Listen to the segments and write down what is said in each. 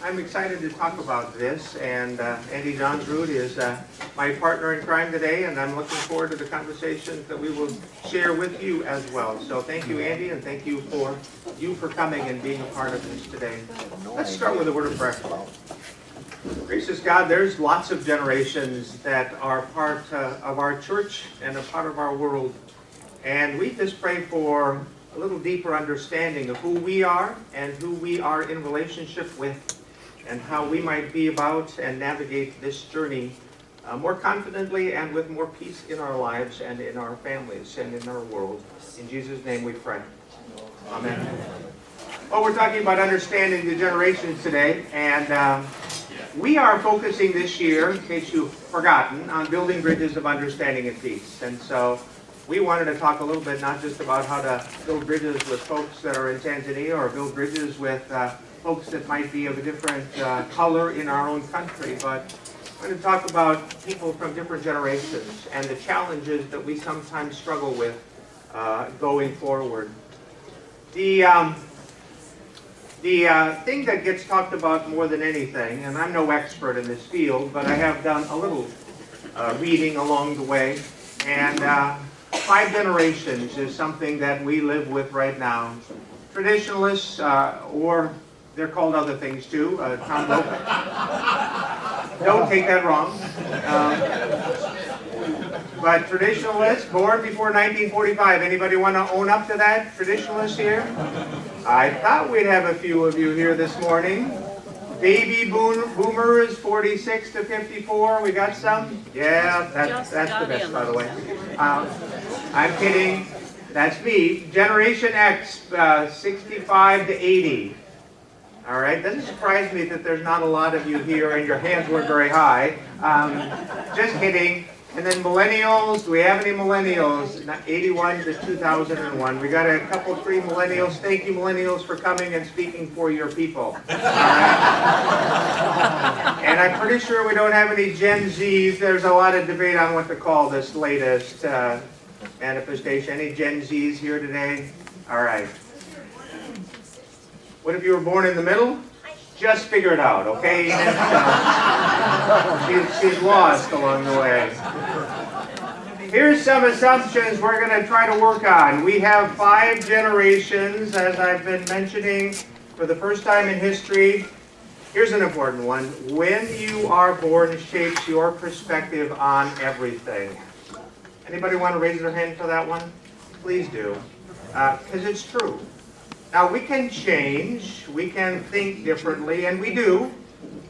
I'm excited to talk about this, and Andy Johnsrud is my partner in crime today, and I'm looking forward to the conversations that we will share with you as well. So thank you, Andy, and thank you for coming and being a part of this today. Let's start with a word of prayer. Gracious God, there's lots of generations that are part of our church and a part of our world, and we just pray for a little deeper understanding of who we are and who we are in relationship with, and how we might be about and navigate this journey more confidently and with more peace in our lives and in our families and in our world. In Jesus' name we pray. Amen. Well, we're talking about understanding the generations today, and we are focusing this year, in case you've forgotten, on building bridges of understanding and peace. And so we wanted to talk a little bit not just about how to build bridges with folks that are in Tanzania or build bridges with folks that might be of a different color in our own country, but we're going to talk about people from different generations and the challenges that we sometimes struggle with going forward. The thing that gets talked about more than anything, and I'm no expert in this field, but I have done a little reading along the way, and 5 generations is something that we live with right now. Traditionalists, or they're called other things too, don't take that wrong. But traditionalists, born before 1945, anybody want to own up to that? Traditionalists here? I thought we'd have a few of you here this morning. Baby boomers, 46 to 54, we got some? Yeah, that's the best, by the way. I'm kidding, that's me. Generation X, 65 to 80. All right, doesn't surprise me that there's not a lot of you here and your hands weren't very high. Just kidding. And then millennials, do we have any millennials? 81 to 2001. We got a couple, 3 millennials. Thank you, millennials, for coming and speaking for your people. And I'm pretty sure we don't have any Gen Zs. There's a lot of debate on what to call this latest manifestation. Any Gen Zs here today? All right. What if you were born in the middle? Just figure it out, okay? She's lost along the way. Here's some assumptions we're going to try to work on. We have 5 generations, as I've been mentioning, for the first time in history. Here's an important one. When you are born shapes your perspective on everything. Anybody want to raise their hand for that one? Please do, because it's true. Now, we can change, we can think differently, and we do.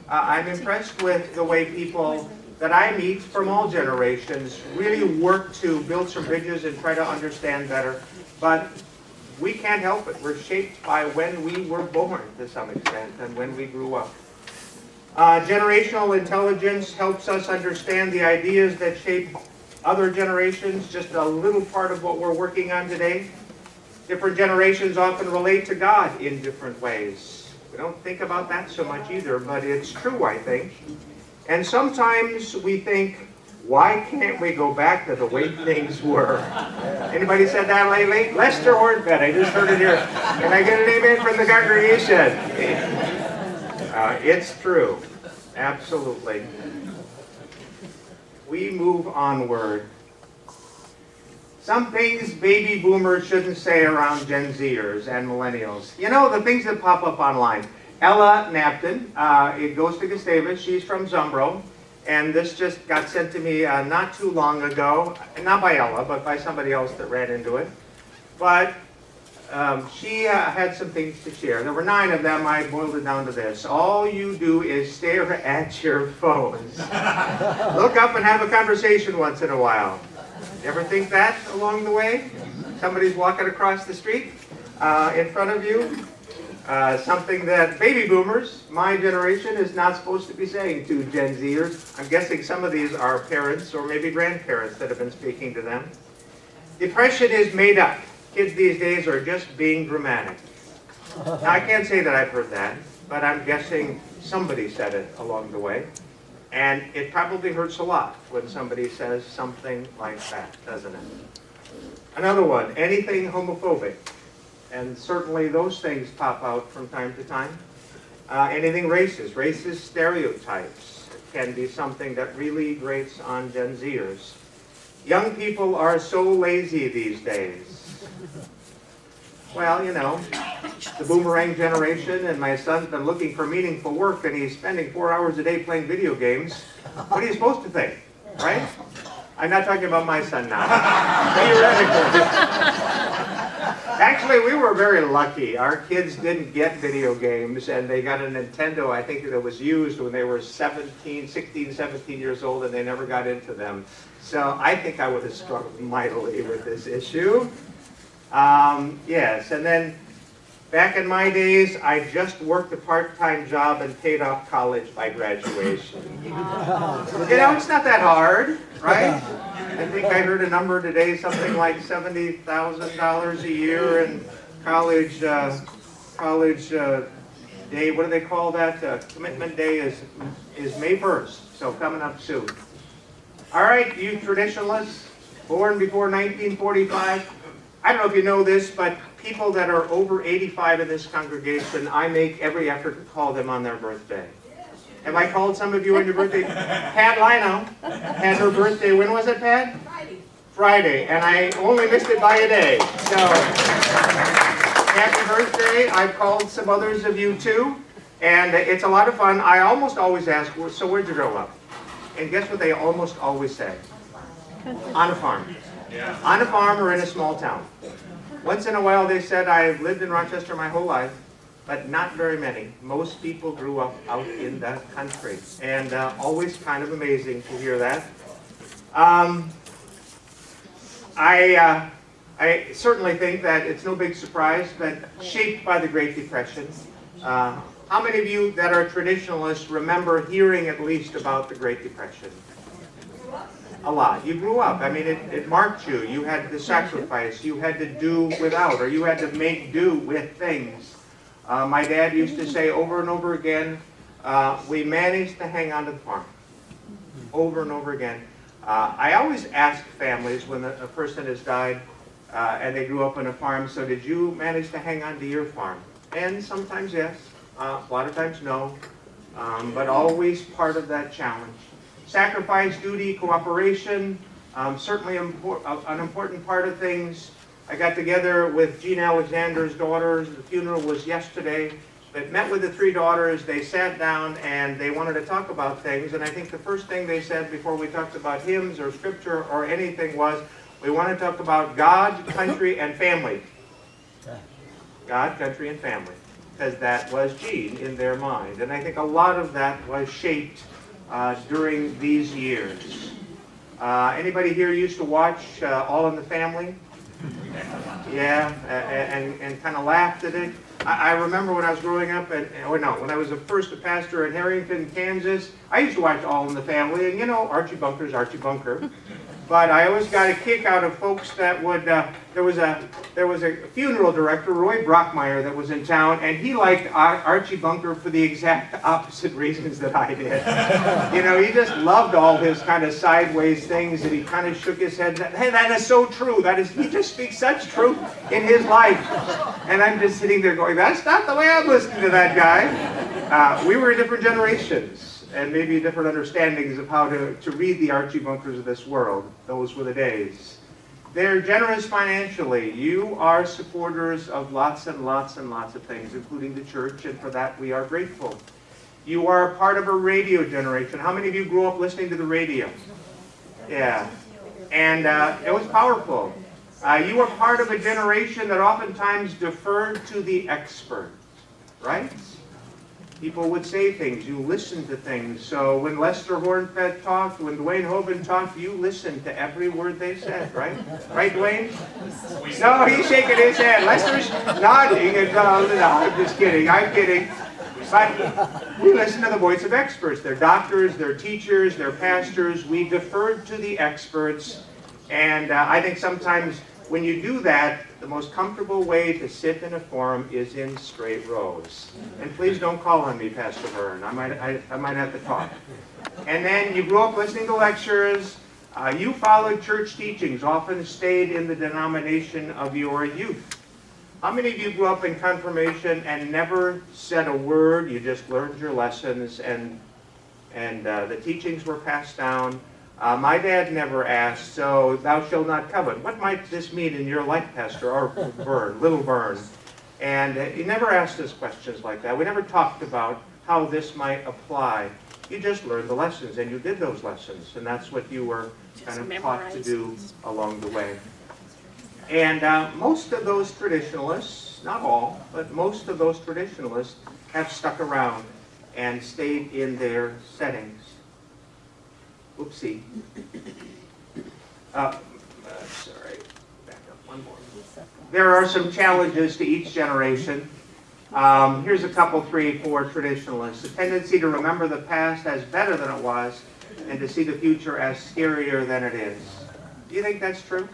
I'm impressed with the way people that I meet from all generations really work to build some bridges and try to understand better. But we can't help it. We're shaped by when we were born to some extent and when we grew up. Generational intelligence helps us understand the ideas that shape other generations, just a little part of what we're working on today. Different generations often relate to God in different ways. We don't think about that so much either, but it's true, I think. And sometimes we think, why can't we go back to the way things were? Anybody said that lately? Lester Hornfed, I just heard it here. Can I get an amen from the congregation? It's true, absolutely. We move onward. Some things baby boomers shouldn't say around Gen Zers and millennials. You know, the things that pop up online. Ella Napton, it goes to Gustavus, she's from Zumbro, and this just got sent to me not too long ago, not by Ella, but by somebody else that ran into it. But she had some things to share. There were 9 of them. I boiled it down to this. All you do is stare at your phones. Look up and have a conversation once in a while. You ever think that along the way? Somebody's walking across the street in front of you. Something that baby boomers, my generation, is not supposed to be saying to Gen Zers. I'm guessing some of these are parents or maybe grandparents that have been speaking to them. Depression is made up. Kids these days are just being dramatic. Now, I can't say that I've heard that, but I'm guessing somebody said it along the way. And it probably hurts a lot when somebody says something like that, doesn't it? Another one, anything homophobic. And certainly those things pop out from time to time. anything racist. Racist stereotypes can be something that really grates on Gen Zers. Young people are so lazy these days. Well, you know, the boomerang generation, and my son's been looking for meaningful work, and he's spending 4 hours a day playing video games. What are you supposed to think, right? I'm not talking about my son now. Theoretically. Actually, we were very lucky. Our kids didn't get video games, and they got a Nintendo, I think, that was used when they were 16, 17 years old, and they never got into them. So I think I would have struggled mightily with this issue. Yes, and then back in my days, I just worked a part-time job and paid off college by graduation. You know, it's not that hard, right? I think I heard a number today, something like $70,000 a year, and college day, what do they call that? Commitment day is May 1st, so coming up soon. All right, you traditionalists, born before 1945. I don't know if you know this, but people that are over 85 in this congregation, I make every effort to call them on their birthday. Have I called some of you on your birthday? Pat Lino had her birthday. When was it, Pat? Friday. And I only missed it by a day. So, happy birthday. I've called some others of you too. And it's a lot of fun. I almost always ask, so where'd you grow up? And guess what they almost always say? On a farm. Yeah. On a farm or in a small town. Once in a while they said, I've lived in Rochester my whole life. But not very many. Most people grew up out in the country. And always kind of amazing to hear that. I certainly think that it's no big surprise, but shaped by the Great Depression. How many of you that are traditionalists remember hearing at least about the Great Depression? A lot. You grew up. I mean, it marked you. You had to sacrifice. You had to do without, or you had to make do with things. My dad used to say over and over again, we managed to hang on to the farm. Over and over again. I always ask families when a person has died and they grew up on a farm, so did you manage to hang on to your farm? And sometimes yes, a lot of times no, but always part of that challenge. Sacrifice, duty, cooperation, certainly an important part of things. I got together with Jean Alexander's daughters. The funeral was yesterday. But met with the three daughters. They sat down and they wanted to talk about things. And I think the first thing they said before we talked about hymns or scripture or anything was, we want to talk about God, country, and family. God, country, and family. Because that was Jean in their mind. And I think a lot of that was shaped during these years. Anybody here used to watch All in the Family? Yeah, and kind of laughed at it. I remember when I was growing up, when I was first a pastor in Harrington, Kansas, I used to watch All in the Family, and you know, Archie Bunker's Archie Bunker. But I always got a kick out of folks that would, there was a funeral director, Roy Brockmeyer, that was in town, and he liked Archie Bunker for the exact opposite reasons that I did. You know, he just loved all his kind of sideways things, and he kind of shook his head, hey, that is so true, he just speaks such truth in his life. And I'm just sitting there going, that's not the way I'm listening to that guy. We were different generations. And maybe different understandings of how to read the Archie Bunkers of this world. Those were the days. They're generous financially. You are supporters of lots and lots and lots of things, including the church, and for that we are grateful. You are part of a radio generation. How many of you grew up listening to the radio? Yeah. And it was powerful. You were part of a generation that oftentimes deferred to the expert, right? People would say things, you listened to things. So when Lester Hornfett talked, when Dwayne Hoban talked, you listened to every word they said, right? Right, Dwayne? No, he's shaking his head. Lester's nodding. And, no, I'm just kidding. I'm kidding. But we listen to the voice of experts. They're doctors, they're teachers, they're pastors. We deferred to the experts. And I think sometimes when you do that, the most comfortable way to sit in a forum is in straight rows. And please don't call on me, Pastor Vern. I might have to talk. And then you grew up listening to lectures. You followed church teachings, often stayed in the denomination of your youth. How many of you grew up in confirmation and never said a word? You just learned your lessons and the teachings were passed down. My dad never asked, so thou shalt not covet. What might this mean in your life, Pastor? Or Vern, little Vern. And he never asked us questions like that. We never talked about how this might apply. You just learned the lessons, and you did those lessons. And that's what you were kind of taught to do along the way. And most of those traditionalists, not all, but most of those traditionalists have stuck around and stayed in their settings. Oopsie. Sorry, back up one more. There are some challenges to each generation. Here's a couple, 3, 4 traditionalists. A tendency to remember the past as better than it was and to see the future as scarier than it is. Do you think that's true?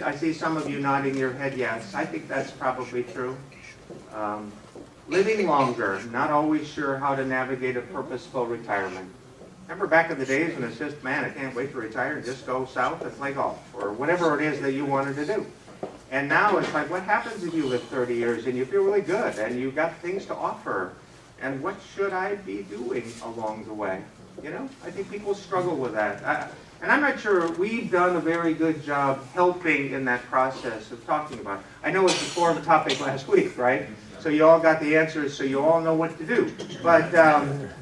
I see some of you nodding your head yes. I think that's probably true. Living longer, not always sure how to navigate a purposeful retirement. Remember back in the days when it's just, man, I can't wait to retire and just go south and play golf, or whatever it is that you wanted to do. And now it's like, what happens if you live 30 years and you feel really good and you've got things to offer? And what should I be doing along the way? You know, I think people struggle with that. And I'm not sure we've done a very good job helping in that process of talking about it. I know it's a forum topic last week, right? So you all got the answers, so you all know what to do. But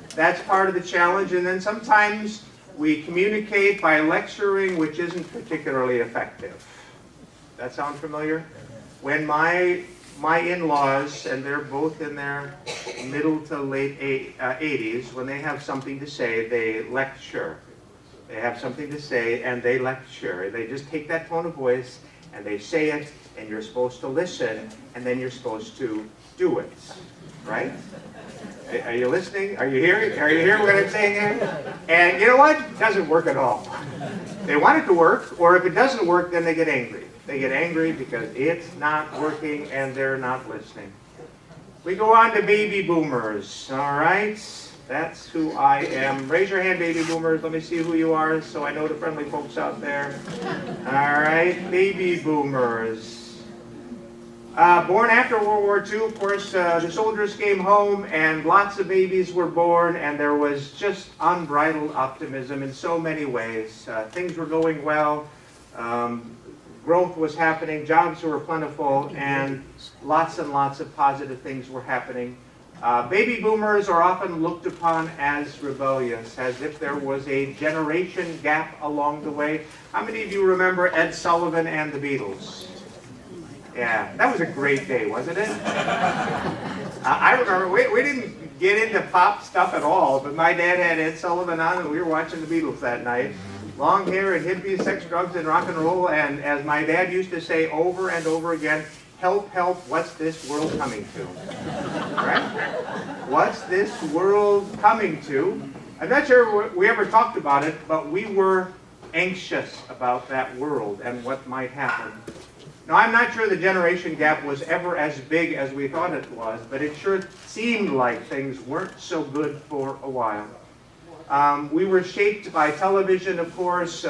that's part of the challenge. And then sometimes we communicate by lecturing, which isn't particularly effective. That sound familiar? When my in-laws, and they're both in their middle to late 80s, when they have something to say, they lecture. They have something to say, and they lecture. They just take that tone of voice, and they say it, and you're supposed to listen, and then you're supposed to do it. Right? Are you listening? Are you hearing? Are you hearing what I'm saying here? And you know what? It doesn't work at all. They want it to work, or if it doesn't work, then they get angry. They get angry because it's not working and they're not listening. We go on to baby boomers, all right? That's who I am. Raise your hand, baby boomers. Let me see who you are so I know the friendly folks out there. All right, baby boomers. Born after World War II, of course, the soldiers came home and lots of babies were born and there was just unbridled optimism in so many ways. Things were going well. Growth was happening, jobs were plentiful, and lots of positive things were happening. Baby boomers are often looked upon as rebellious, as if there was a generation gap along the way. How many of you remember Ed Sullivan and the Beatles? Yeah, that was a great day, wasn't it? I remember, we didn't get into pop stuff at all, but my dad had Ed Sullivan on and we were watching the Beatles that night. Long hair and hippies, sex, drugs, and rock and roll, and as my dad used to say over and over again, help, help, what's this world coming to? Right? What's this world coming to? I'm not sure we ever talked about it, but we were anxious about that world and what might happen. Now, I'm not sure the generation gap was ever as big as we thought it was, but it sure seemed like things weren't so good for a while. We were shaped by television, of course,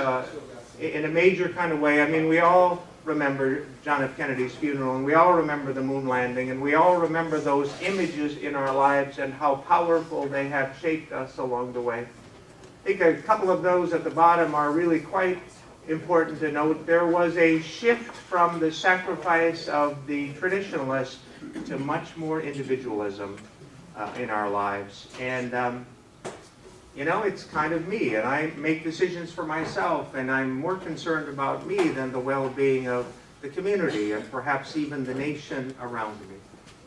in a major kind of way. I mean, we all remember John F. Kennedy's funeral, and we all remember the moon landing, and we all remember those images in our lives and how powerful they have shaped us along the way. I think a couple of those at the bottom are really quite important to note. There was a shift from the sacrifice of the traditionalists to much more individualism in our lives. And you know, it's kind of me, and I make decisions for myself, and I'm more concerned about me than the well-being of the community and perhaps even the nation around me.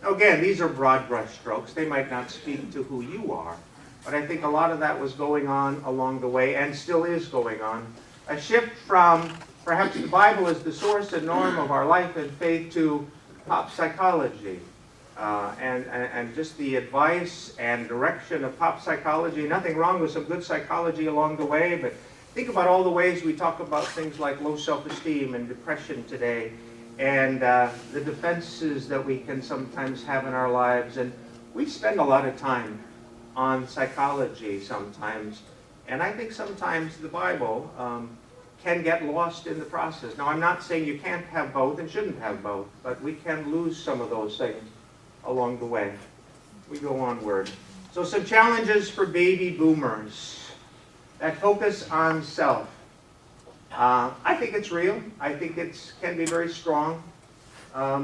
Now, again, these are broad brush strokes. They might not speak to who you are, but I think a lot of that was going on along the way and still is going on. A shift from perhaps the Bible as the source and norm of our life and faith to pop psychology. And just the advice and direction of pop psychology. Nothing wrong with some good psychology along the way, but think about all the ways we talk about things like low self-esteem and depression today, and the defenses that we can sometimes have in our lives. And we spend a lot of time on psychology sometimes, and I think sometimes the Bible can get lost in the process. Now, I'm not saying you can't have both and shouldn't have both, but we can lose some of those things along the way. We go onward. So some challenges for baby boomers that focus on self. I think it's real. I think it can be very strong.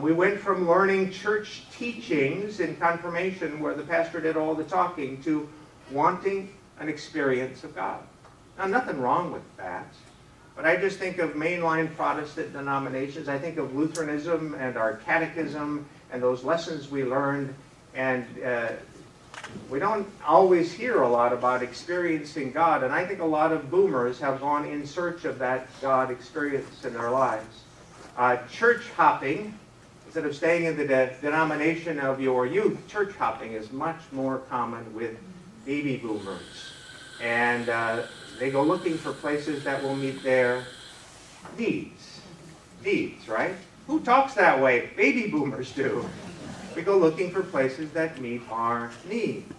We went from learning church teachings in confirmation, where the pastor did all the talking, to wanting an experience of God. Now, nothing wrong with that, but I just think of mainline Protestant denominations. I think of Lutheranism and our catechism and those lessons we learned, and we don't always hear a lot about experiencing God, and I think a lot of boomers have gone in search of that God experience in their lives. Church hopping, instead of staying in the denomination of your youth, church hopping is much more common with baby boomers. And they go looking for places that will meet their needs. Needs, right? Who talks that way? Baby boomers do. We go looking for places that meet our needs.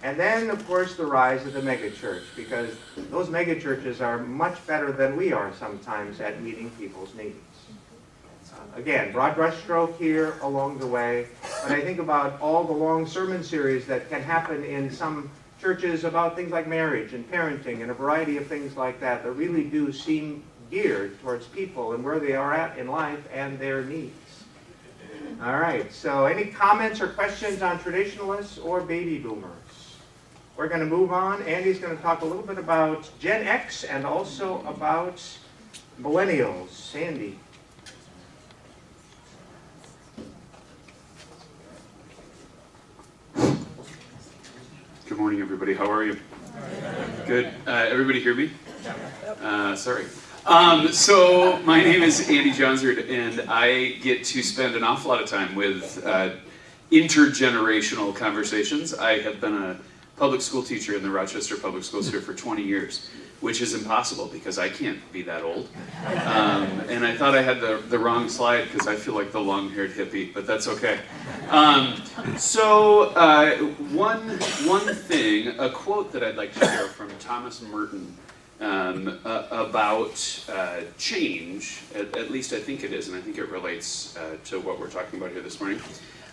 And then, of course, the rise of the megachurch, because those megachurches are much better than we are sometimes at meeting people's needs. Again, broad brushstroke here along the way, but I think about all the long sermon series that can happen in some churches about things like marriage and parenting and a variety of things like that that really do seem geared towards people and where they are at in life and their needs. All right, so any comments or questions on traditionalists or baby boomers? We're going to move on. Andy's going to talk a little bit about Gen X and also about millennials. Sandy. Good morning, everybody. How are you? Good. Everybody hear me? Sorry. So my name is Andy Johnsrud, and I get to spend an awful lot of time with intergenerational conversations. I have been a public school teacher in the Rochester Public Schools here for 20 years, which is impossible because I can't be that old. And I thought I had the wrong slide because I feel like the long-haired hippie, but that's okay. One thing, a quote that I'd like to share from Thomas Merton about change, at least I think it is, and I think it relates to what we're talking about here this morning.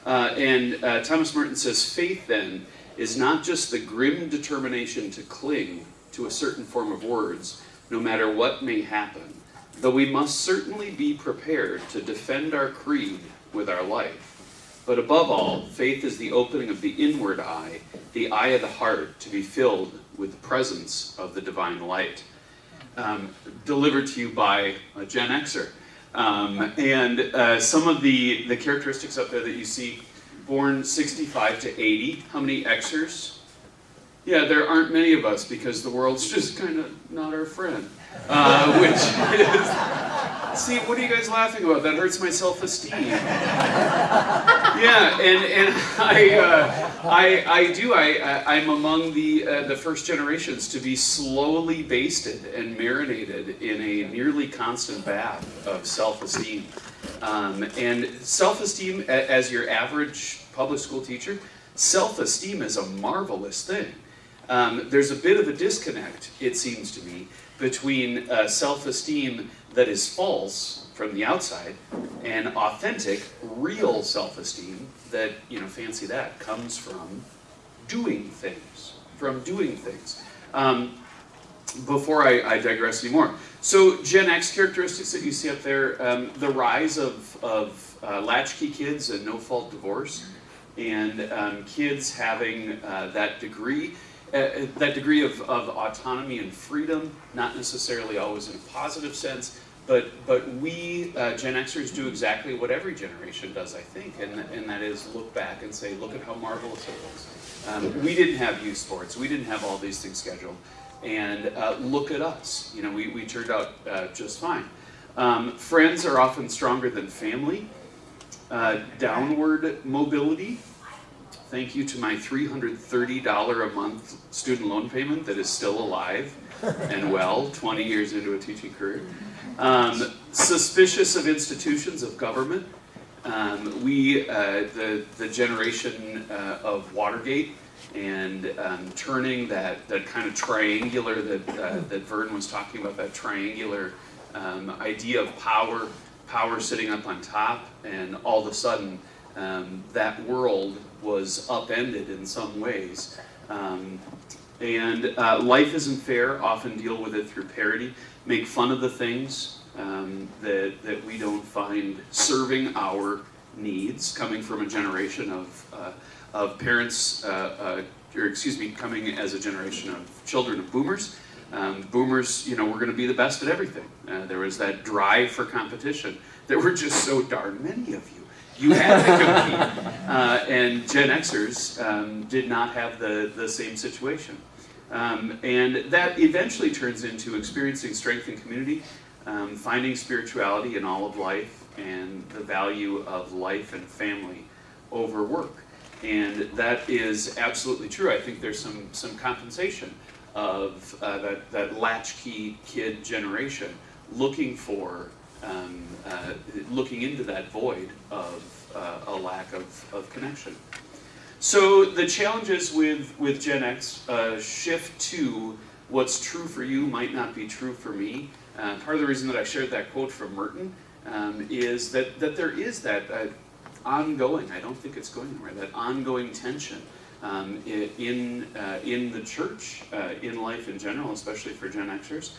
Thomas Merton says, "Faith, then, is not just the grim determination to cling to a certain form of words, no matter what may happen, though we must certainly be prepared to defend our creed with our life. But above all, faith is the opening of the inward eye, the eye of the heart, to be filled with the presence of the divine light." Delivered to you by a Gen Xer. Some of the characteristics up there that you see, born 65 to 80, how many Xers? Yeah, there aren't many of us because the world's just kind of not our friend. Which is, see, what are you guys laughing about? That hurts my self-esteem. Yeah, and I'm among the first generations to be slowly basted and marinated in a nearly constant bath of self-esteem. And self-esteem, as your average public school teacher, self-esteem is a marvelous thing. There's a bit of a disconnect, it seems to me, between self-esteem that is false from the outside and authentic, real self-esteem that, fancy that, comes from doing things. Before I digress anymore. So Gen X characteristics that you see up there, the rise of latchkey kids and no-fault divorce, and kids having that degree of autonomy and freedom, not necessarily always in a positive sense, but we Gen Xers do exactly what every generation does, I think, and that is look back and say, look at how marvelous it was. We didn't have youth sports, we didn't have all these things scheduled, and look at us. We turned out just fine. Friends are often stronger than family. Downward mobility. Thank you to my $330 a month student loan payment that is still alive and well, 20 years into a teaching career. Suspicious of institutions of government. The generation of Watergate and turning that kind of triangular that Vern was talking about, that triangular idea of power sitting up on top, and all of a sudden that world was upended in some ways. And life isn't fair, often deal with it through parody, make fun of the things that we don't find serving our needs, coming from a generation of parents, coming as a generation of children of boomers. Boomers, we're going to be the best at everything. There was that drive for competition. There were just so darn many of you. You had to compete. And Gen Xers did not have the same situation. And that eventually turns into experiencing strength in community, finding spirituality in all of life, and the value of life and family over work. And that is absolutely true. I think there's some compensation of that latchkey kid generation looking for, looking into that void of a lack of connection. So the challenges with Gen X shift to what's true for you might not be true for me. Part of the reason that I shared that quote from Merton is that there is that ongoing, I don't think it's going anywhere, that ongoing tension in the church, in life in general, especially for Gen Xers,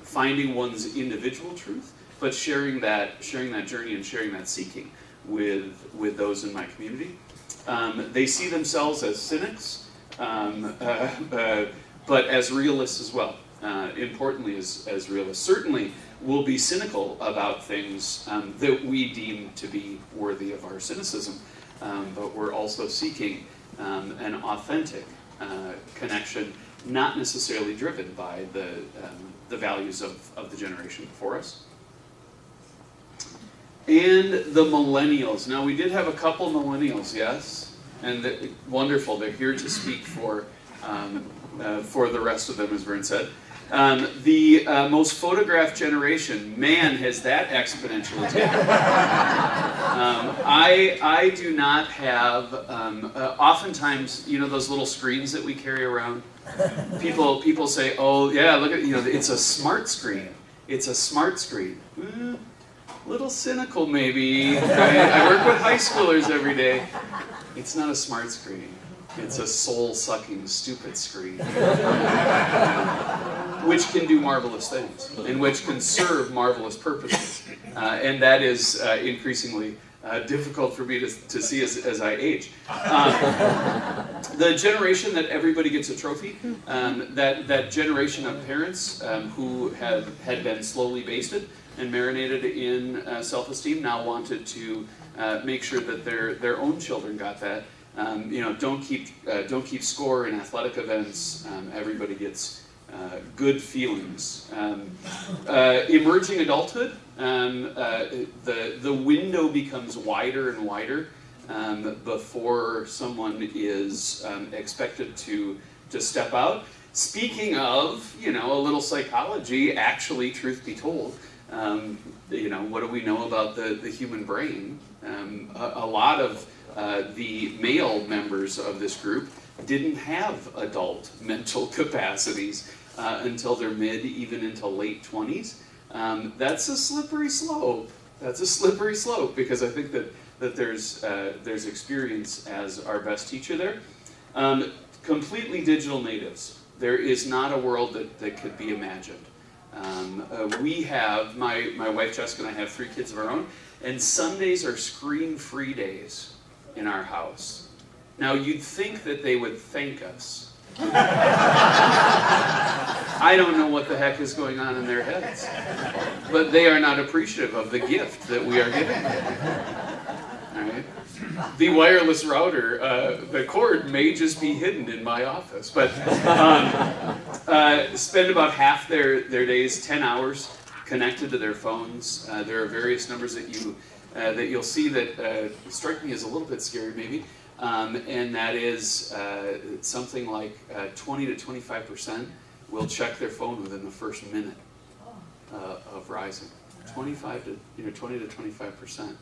finding one's individual truth, but sharing that journey and sharing that seeking with those in my community. They see themselves as cynics, but as realists as well. Importantly, as realists, certainly will be cynical about things that we deem to be worthy of our cynicism, but we're also seeking an authentic connection, not necessarily driven by the values of the generation before us. And the millennials. Now, we did have a couple millennials, yes, and wonderful. They're here to speak for the rest of them, as Vern said. The most photographed generation, man, has that exponentially taken. I do not have, oftentimes, those little screens that we carry around, people say, oh yeah, look at, it's a smart screen. It's a smart screen. Little cynical maybe. I work with high schoolers every day. It's not a smart screen. It's a soul-sucking, stupid screen. Which can do marvelous things, and which can serve marvelous purposes. And that is increasingly difficult for me to see as I age. The generation that everybody gets a trophy, that generation of parents who had been slowly basted and marinated in self-esteem now wanted to make sure that their own children got that. Don't keep score in athletic events. Everybody gets good feelings. Emerging adulthood, the window becomes wider and wider before someone is expected to step out. Speaking of, a little psychology, actually, truth be told, what do we know about the human brain? A lot of the male members of this group didn't have adult mental capacities until their even into late 20s. That's a slippery slope. That's a slippery slope, because I think that there's experience as our best teacher there. Completely digital natives. There is not a world that could be imagined. We have, my wife Jessica and I have 3 kids of our own, and Sundays are screen-free days in our house. Now, you'd think that they would thank us. I don't know what the heck is going on in their heads, but they are not appreciative of the gift that we are giving them. All right? The wireless router, the cord may just be hidden in my office, but spend about half their days, 10 hours, connected to their phones. There are various numbers that you'll see that strike me as a little bit scary, maybe, and that is something like 20 to 25% will check their phone within the first minute of rising. 20 to 25%.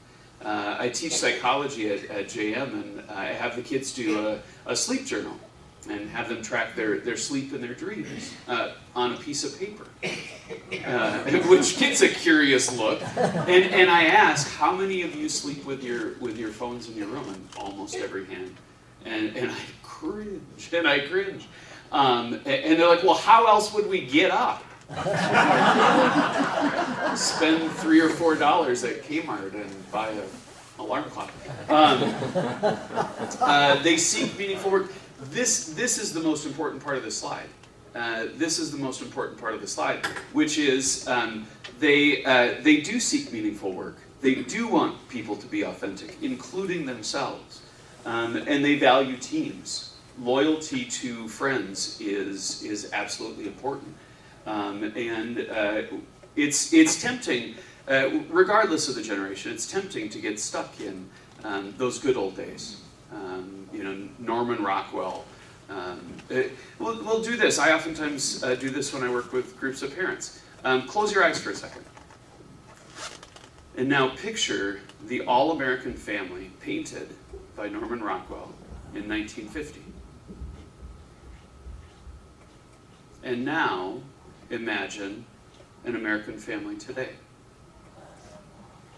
I teach psychology at JM, and I have the kids do a sleep journal and have them track their sleep and their dreams on a piece of paper, which gets a curious look. And I ask, how many of you sleep with your phones in your room? And almost every hand. And I cringe, and I cringe. And they're like, well, how else would we get up? Spend $3 or $4 at Kmart and buy an alarm clock. They seek meaningful work. This is the most important part of the slide. This is the most important part of the slide, which is they do seek meaningful work. They do want people to be authentic, including themselves. And they value teams. Loyalty to friends is absolutely important. It's tempting, regardless of the generation, it's tempting to get stuck in those good old days. Norman Rockwell. We'll do this. I oftentimes do this when I work with groups of parents. Close your eyes for a second. And now picture the All-American Family painted by Norman Rockwell in 1950. And now imagine an American family today.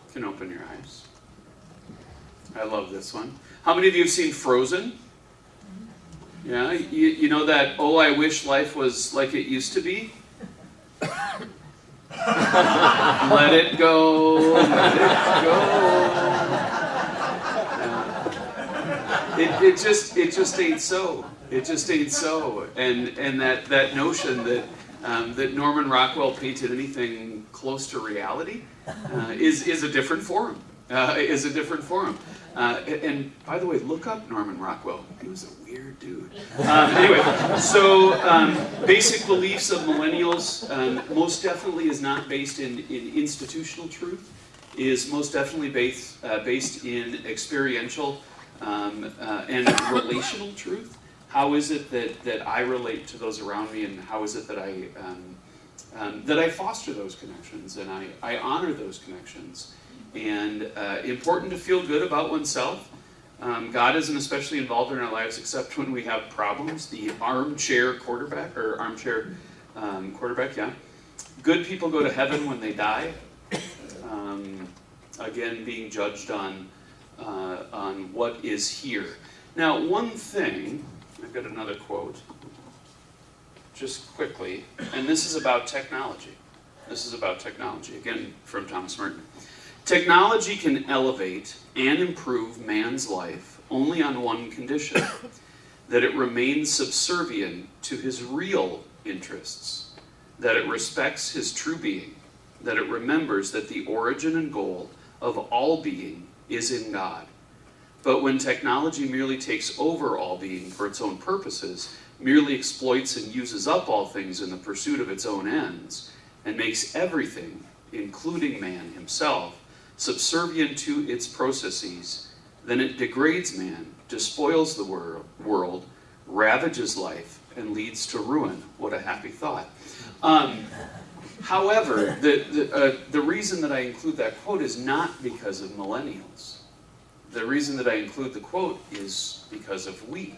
You can open your eyes. I love this one. How many of you have seen Frozen? Yeah, you know that, oh, I wish life was like it used to be? Let it go, let it go. It just ain't so. It just ain't so. And that notion that Norman Rockwell painted anything close to reality is a different form. Is a different form. And by the way, look up Norman Rockwell. He was a weird dude. Anyway, so basic beliefs of millennials most definitely is not based in institutional truth, is most definitely based in experiential and relational truth. How is it that I relate to those around me, and how is it that I foster those connections and I honor those connections? And important to feel good about oneself. God isn't especially involved in our lives except when we have problems. The armchair quarterback, yeah. Good people go to heaven when they die. Again, being judged on what is here. Now, one thing, I've got another quote, just quickly, and this is about technology. This is about technology, again, from Thomas Merton. Technology can elevate and improve man's life only on one condition, that it remains subservient to his real interests, that it respects his true being, that it remembers that the origin and goal of all being is in God. But when technology merely takes over all being for its own purposes, merely exploits and uses up all things in the pursuit of its own ends, and makes everything, including man himself, subservient to its processes, then it degrades man, despoils the world, ravages life, and leads to ruin. What a happy thought. However, the reason that I include that quote is not because of millennials. The reason that I include the quote is because of we,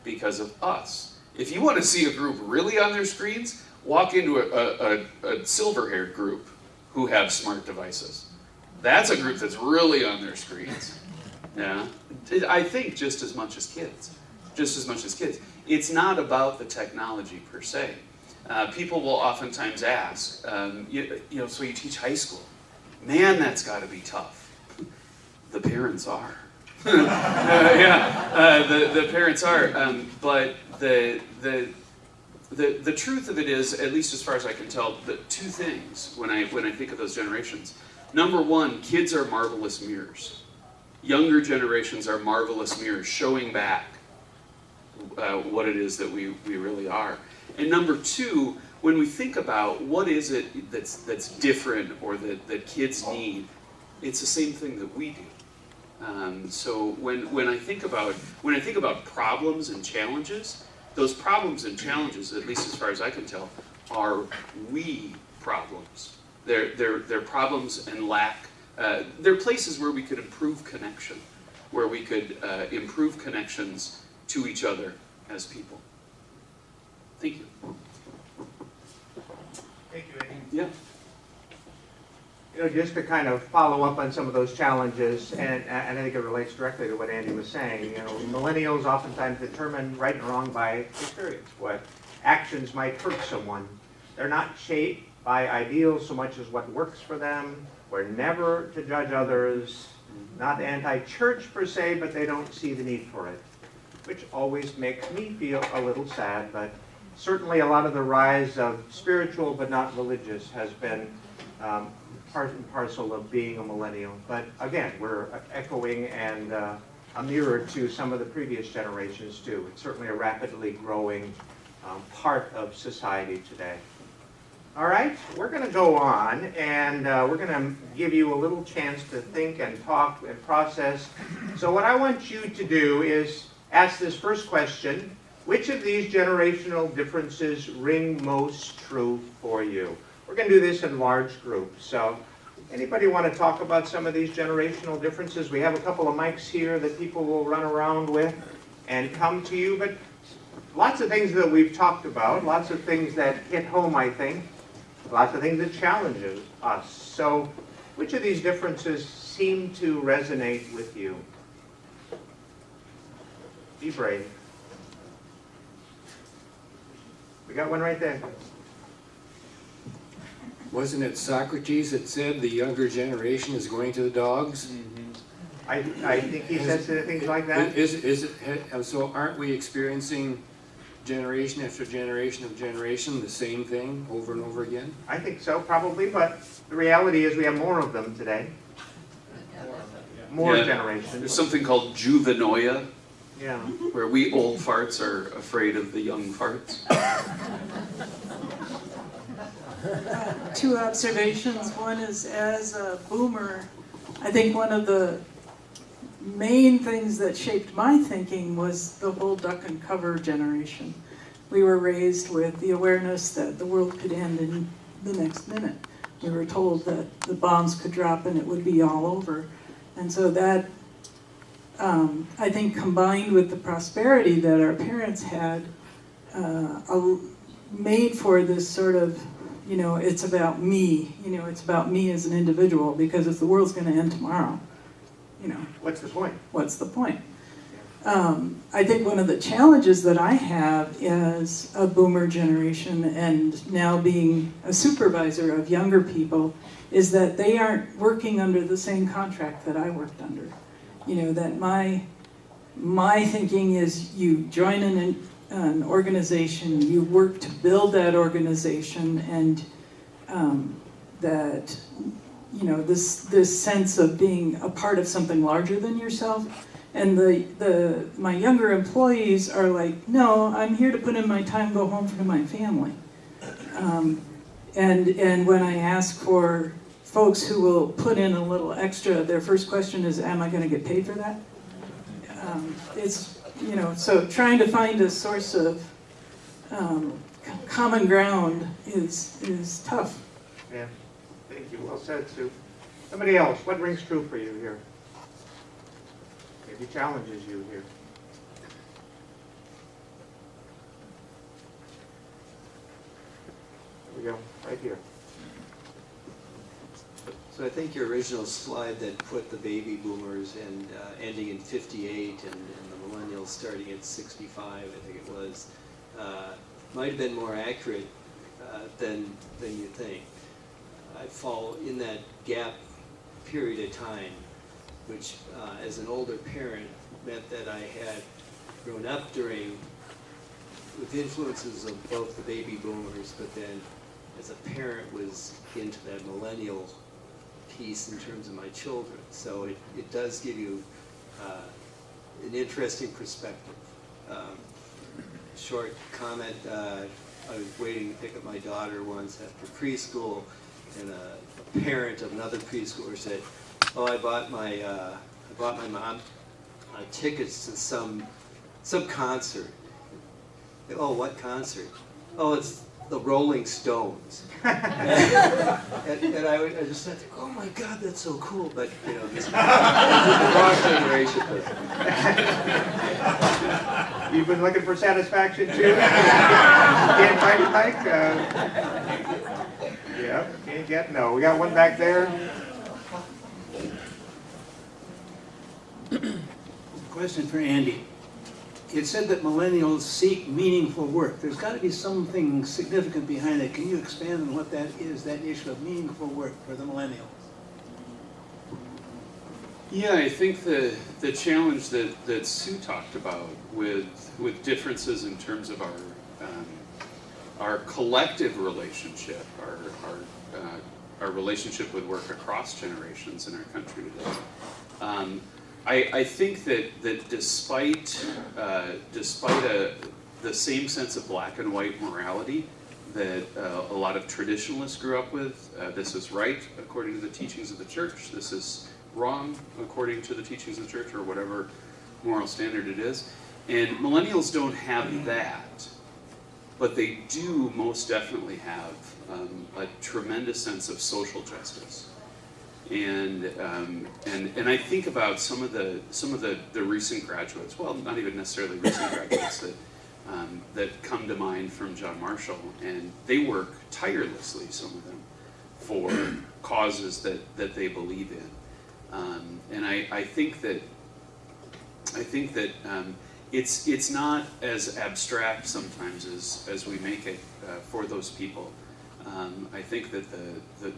because of us. If you want to see a group really on their screens, walk into a silver-haired group who have smart devices. That's a group that's really on their screens. Yeah, I think just as much as kids. Just as much as kids. It's not about the technology per se. People will oftentimes ask, so you teach high school. Man, that's got to be tough. The parents are. The parents are. But the truth of it is, at least as far as I can tell, the two things when I think of those generations. Number one, kids are marvelous mirrors. Younger generations are marvelous mirrors, showing back what it is that we really are. And number two, when we think about what is it that's different or that kids need, it's the same thing that we do. So when I think about problems and challenges, those problems and challenges, at least as far as I can tell, are we problems. They're problems and lack they're places where we could improve connection, where we could improve connections to each other as people. Thank you. Thank you, Eddie. Yeah. You know, just to kind of follow up on some of those challenges, and I think it relates directly to what Andy was saying, you know, millennials oftentimes determine right and wrong by experience, what actions might hurt someone. They're not shaped by ideals so much as what works for them. We're never to judge others, not anti-church per se, but they don't see the need for it, which always makes me feel a little sad, but certainly a lot of the rise of spiritual but not religious has been part and parcel of being a millennial. But again, we're echoing and a mirror to some of the previous generations too. It's certainly a rapidly growing part of society today. All right, we're going to go on, and we're going to give you a little chance to think and talk and process. So what I want you to do is ask this first question: which of these generational differences ring most true for you? We're going to do this in large groups. So anybody want to talk about some of these generational differences? We have a couple of mics here that people will run around with and come to you. But lots of things that we've talked about, lots of things that hit home, I think. Lots of things that challenges us. So which of these differences seem to resonate with you? Be brave. We got one right there. Wasn't it Socrates that said the younger generation is going to the dogs? I think he said things like that. Is it, so aren't we experiencing generation after generation of generation the same thing over and over again? I think so, probably, but the reality is we have more of them today. More generations. There's something called juvenoia, Yeah. where we old farts are afraid of the young farts. Two observations. One is, as a boomer, I think one of the main things that shaped my thinking was the whole duck and cover generation. We were raised with the awareness that the world could end in the next minute. We were told that the bombs could drop and it would be all over. And so that, I think, combined with the prosperity that our parents had, made for this sort of, you know, it's about me. You know, it's about me as an individual, because if the world's going to end tomorrow, you know, What's the point? what's the point? I think one of the challenges that I have as a boomer generation, and now being a supervisor of younger people, is that they aren't working under the same contract that I worked under. You know, that my thinking is you join an organization, you work to build that organization, and that, you know, this sense of being a part of something larger than yourself. And my younger employees are like, no, I'm here to put in my time, go home to my family. And when I ask for folks who will put in a little extra, their first question is, am I going to get paid for that? It's, you know, so trying to find a source of common ground is tough. Yeah. Thank you. Well said, Sue. Somebody else, what rings true for you here? Maybe challenges you here. There we go, right here. So I think your original slide that put the baby boomers and ending in 58 and the millennials starting at 65, I think it was, might have been more accurate than you think. I fall in that gap period of time, which as an older parent meant that I had grown up with influences of both the baby boomers, but then as a parent was into that millennial piece in terms of my children. So it does give you an interesting perspective. Short comment, I was waiting to pick up my daughter once after preschool, and a parent of another preschooler said, oh, I bought my mom tickets to some concert. Oh, what concert? Oh, it's the Rolling Stones. and I just thought, oh my God, that's so cool. But you know, the wrong generation. You've been looking for satisfaction too? Can't find it, Mike? Yeah, can't get, no. We got one back there. Question for Andy. It said that millennials seek meaningful work. There's got to be something significant behind it. Can you expand on what that is, that issue of meaningful work for the millennials? Yeah, I think the challenge that Sue talked about with differences in terms of our collective relationship, our relationship with work across generations in our country today. I think that despite the same sense of black and white morality that a lot of traditionalists grew up with, this is right according to the teachings of the church, this is wrong according to the teachings of the church, or whatever moral standard it is. And millennials don't have that, but they do most definitely have a tremendous sense of social justice. And I think about some of the recent graduates, well, not even necessarily recent graduates that come to mind from John Marshall, and they work tirelessly, some of them, for causes that they believe in. And I think that it's not as abstract sometimes as we make it for those people. I think that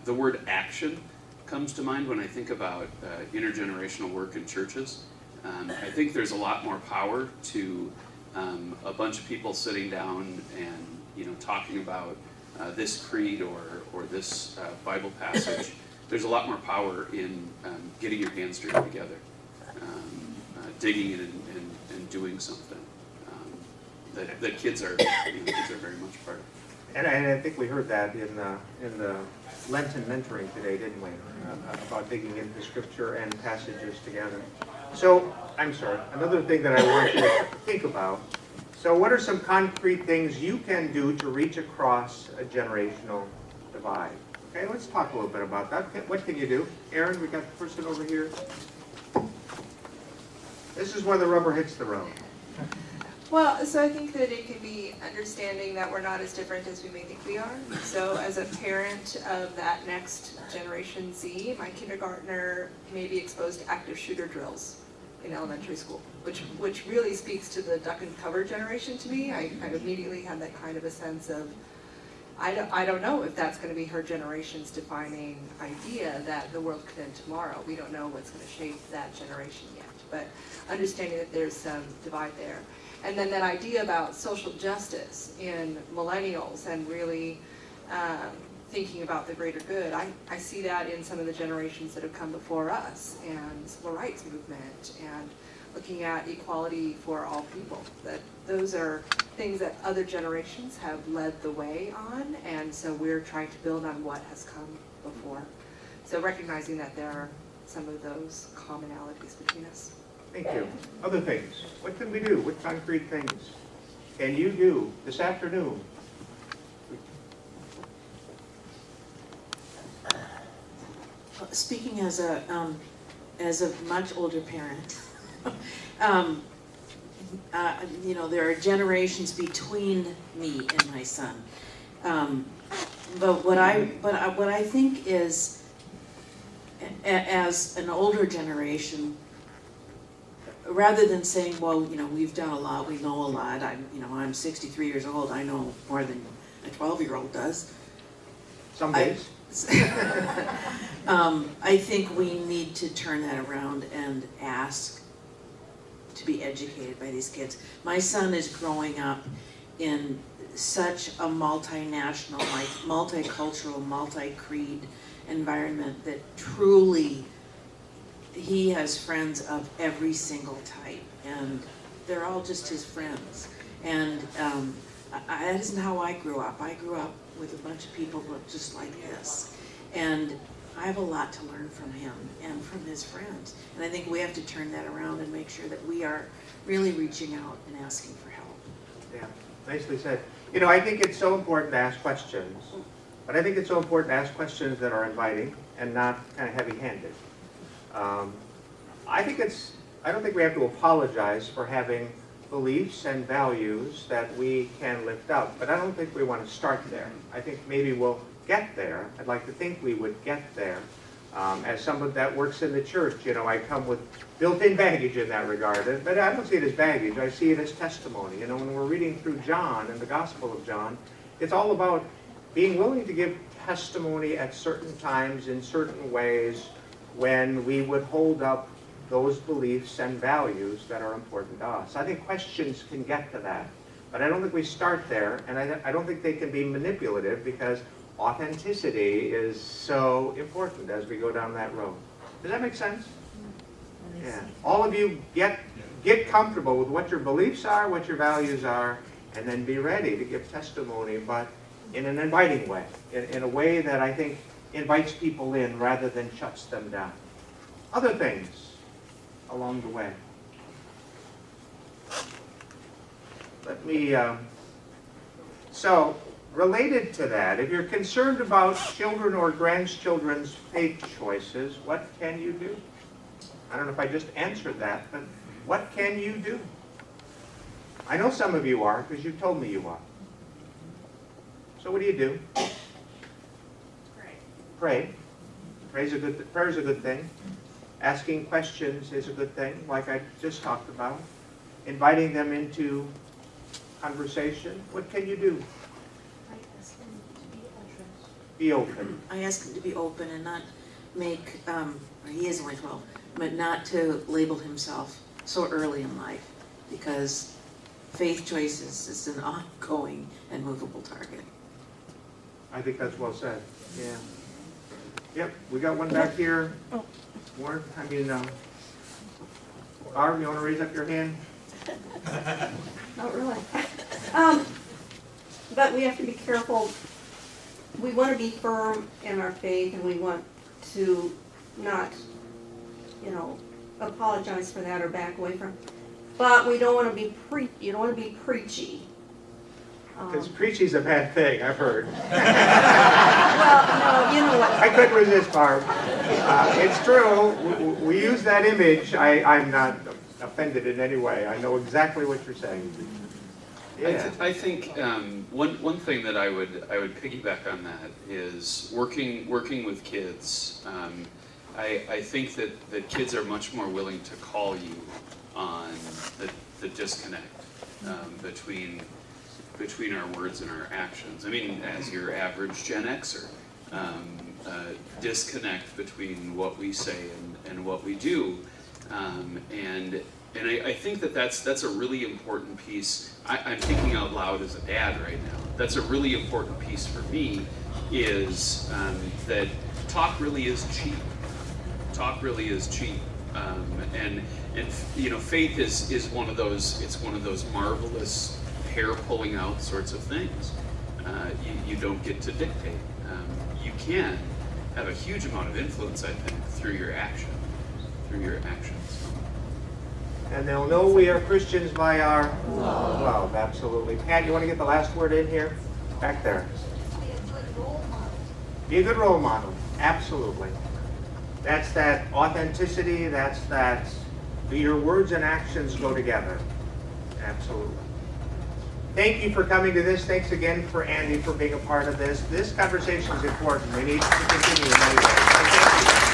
the word action comes to mind when I think about intergenerational work in churches. I think there's a lot more power to a bunch of people sitting down and talking about this creed or this Bible passage. There's a lot more power in getting your hands dirty together, digging in and doing something that kids are very much part of. And I think we heard that in the Lenten mentoring today, didn't we? About digging into Scripture and passages together. So, I'm sorry, another thing that I want you to think about. So what are some concrete things you can do to reach across a generational divide? Okay, let's talk a little bit about that. What can you do? Aaron, we got the person over here. This is where the rubber hits the road. Well, so I think that it could be understanding that we're not as different as we may think we are. So as a parent of that next generation Z, my kindergartner may be exposed to active shooter drills in elementary school, which really speaks to the duck and cover generation to me. I immediately had that kind of a sense of, I don't know if that's going to be her generation's defining idea that the world could end tomorrow. We don't know what's going to shape that generation yet, but understanding that there's some divide there. And then that idea about social justice in millennials and really thinking about the greater good. I see that in some of the generations that have come before us, and civil rights movement, and looking at equality for all people. That those are things that other generations have led the way on, and so we're trying to build on what has come before. So recognizing that there are some of those commonalities between us. Thank you. Other things. What can we do? What concrete things can you do this afternoon? Speaking as a much older parent, there are generations between me and my son. But what I think is, as an older generation, rather than saying, well, we've done a lot, we know a lot. I'm 63 years old. I know more than a 12-year-old does. Some days. I think we need to turn that around and ask to be educated by these kids. My son is growing up in such a multinational, multicultural, multi-creed environment that truly he has friends of every single type, and they're all just his friends. And that isn't how I grew up. I grew up with a bunch of people who look just like this. And I have a lot to learn from him and from his friends. And I think we have to turn that around and make sure that we are really reaching out and asking for help. Yeah, nicely said. You know, I think it's so important to ask questions, but I think it's so important to ask questions that are inviting and not kind of heavy-handed. I don't think we have to apologize for having beliefs and values that we can lift up, but I don't think we want to start there. I think maybe we'll get there. I'd like to think we would get there. As someone that works in the church, you know, I come with built-in baggage in that regard, but I don't see it as baggage, I see it as testimony. You know, when we're reading through John and the Gospel of John, it's all about being willing to give testimony at certain times in certain ways when we would hold up those beliefs and values that are important to us. I think questions can get to that, but I don't think we start there, and I don't think they can be manipulative because authenticity is so important as we go down that road. Does that make sense? Yeah. All of you get comfortable with what your beliefs are, what your values are, and then be ready to give testimony, but in an inviting way, in a way that I think invites people in rather than shuts them down. Other things along the way. Let me, so related to that, if you're concerned about children or grandchildren's faith choices, what can you do? I don't know if I just answered that, but what can you do? I know some of you are, because you told me you are. So what do? Pray. Prayer's a good thing. Asking questions is a good thing, like I just talked about. Inviting them into conversation. What can you do? Be open. I ask him to be open and not make, or he is only 12, but not to label himself so early in life, because faith choices is an ongoing and movable target. I think that's well said. Yeah. Yep, we got one back here. More, Barb, you want to raise up your hand? Not really. But we have to be careful. We want to be firm in our faith, and we want to not, apologize for that or back away from. But we don't want to be you don't want to be preachy. Because preachy's a bad thing, I've heard. Well, no, you know what? I couldn't resist, Barb. It's true. We use that image. I'm not offended in any way. I know exactly what you're saying. Yeah. I think one thing that I would piggyback on that is working with kids. I think that kids are much more willing to call you on the disconnect between our words and our actions. I mean, as your average Gen Xer, disconnect between what we say and what we do, and I think that's a really important piece. I'm thinking out loud as a dad right now. That's a really important piece for me, is that talk really is cheap. Talk really is cheap, and faith is one of those. It's one of those marvelous hair pulling out sorts of things. You don't get to dictate. You can have a huge amount of influence, I think, through your actions. And they'll know we are Christians by our love. Absolutely. Pat, you want to get the last word in here? Back there. Be a good role model. Absolutely. That's that authenticity. That's that. Your words and actions go together. Absolutely. Thank you for coming to this. Thanks again for Andy for being a part of this. This conversation is important. We need to continue in many ways. So thank you.